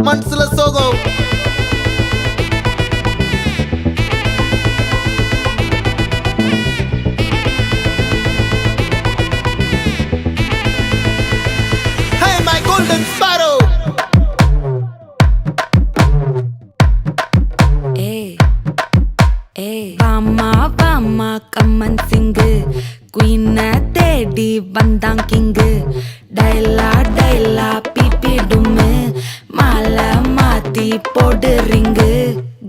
மனசுல சோகம். Hey my golden sparrow. வாமா வாமா கம்மன் சிங்கு குயின தேடி வந்தான் கிங்கு டைலா டைலா பிபி டும்மு மாலை மாத்தி போடு ரிங்கு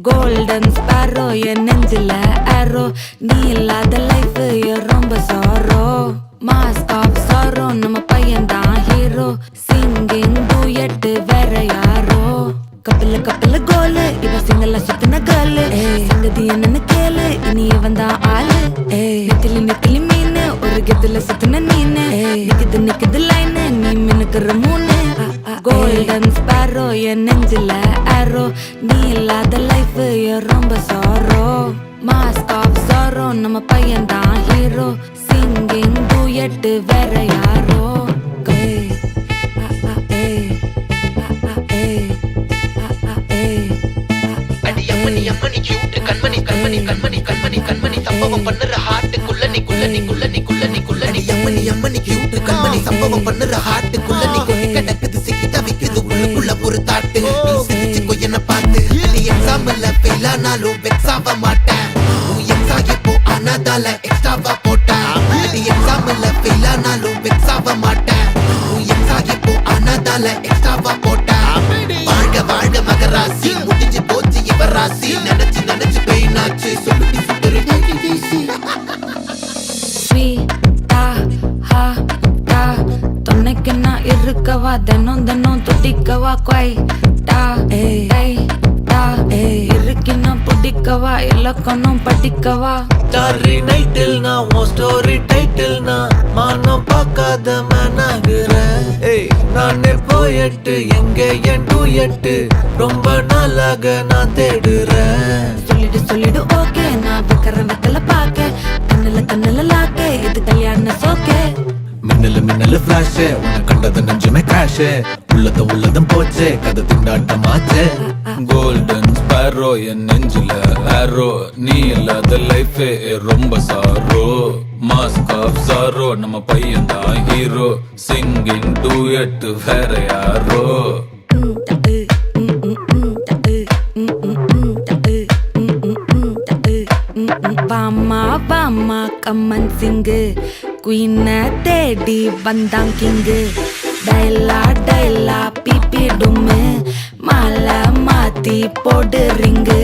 கோல்டன் ஸ்பாரோ என் நெஞ்சில ஆரோ நீ இல்லாத லைஃப் ரொம்ப சாரோ மாஸ்க் ஆஃப் சாரோ நம்ம பையன் தான் ஹீரோ சிங்கிங் டூயட் வேற யாரோ கப்பல கப்பல கோலு இவ சிங்கல சுத்தின கேளு சங்கதி என்னன்னு கேளு இனி வந்தா ஆளு நெத்திலி நெத்திலி மீனு ஒரு கெத்துல சுத்தின நீனு நிக்குது நிக்குது லைனு நீ மினுக்குற மூணு கோல்டன் ஸ்பாரோ என் நெஞ்சில ஆரோ நீ இல்லாத லைஃப் ரொம்ப சாரோ மாஸ்க் ஆஃப் சாரோ நம்ம பையன் தான் ஹீரோ சிங்கிங் டூயட் வேற யாரோ அம்மனி கியூட் கண்மணி கண்மணி கண்மணி கண்மணி கண்மணி சம்பவம் பண்ணுற ஹார்ட்டுக்குள்ள நீ குள்ள நீ குள்ள நீ குள்ள நீ குள்ள நீ அம்மனி கியூட் கண்மணி சம்பவம் பண்ணுற ஹார்ட்டுக்குள்ள நீ கொட்டி கிடக்குது சிக்கி தவிக்குது உள்ளுக்குள்ள ஒரு தாட்டு நீ சிரிச்சுக்கோ என்ன பார்த்து நீ எக்ஸாம்ல ஃபெயில் ஆனாலும் வெக்ஸ் ஆக மாட்டேன் உன் எக்ஸா இப்போ ஆனதால எக்ஸ்ட்ராவா போட்டேன் நீ எக்ஸாம்ல ஃபெயில் ஆனாலும் வெக்ஸ் ஆக மாட்டேன் உன் எக்ஸா இப்போ ஆனதால எக்ஸ்ட்ராவா போட்டேன் வாழ்க வாழ்க மகராசி முடிஞ்சு போச்சு இவராசி நினைச்சு நினைச்சு பெயினாச்சு சொல்லுடி சுத்தரு ஸ்வீட்டா ஹா டா துணைக்கு நான் இருக்கவா தினம் தினம் துடிக்கவா குவைட்டா ஏய் டா இருக்கினா பிடிக்கவா இலக்கணம் படிக்கவா ஸ்டாரி நைட்டில் நான் உன் ஸ்டோரி டைட்டில் நான் மானம் பார்க்காத மேனாகிறேன் நானே போயிட்டு எங்க என் டூயட்டு ரொம்ப நாளாக நான் தேடுறேன் சொல்லிடு ஓகே நான் விக்கறேன் வெத்தல பாக்க கண்ணுல லாக்க இது கல்யாண சோக்கே மின்னலு மின்னலு ஃபிளாஷ் உன்னை கண்டது நெஞ்சுமே கிராஷ் உள்ளதும் போச்சே கதை திண்டாட்டமாச்சே கோல்டன் ஸ்பாரோ என் நெஞ்சில ஆரோ நீ இல்லாத லைஃப் ரொம்ப சாரோ மாஸ்க் ஆஃப் சாரோ நம்ம பையன் தான் ஹீரோ சிங்கிங் டூயட் வேற யாரோ வாமா வாமா கம்மன் சிங்கு குயின தேடி வந்தான் கிங்கு டைலா டைலா பிபி டும்மு மாலை மாத்தி போடு ரிங்கு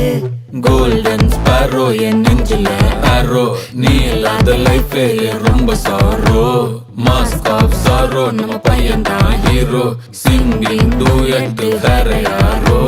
கோல்டன் ஸ்பாரோ என் நெஞ்சில ஆரோ நீ இல்லாத லைஃப் ரொம்ப சாரோ மாஸ்க் ஆஃப் சாரோ நம்ம பையன் தான் ஹீரோ சிங்கிங் டூயட் வேற யாரோ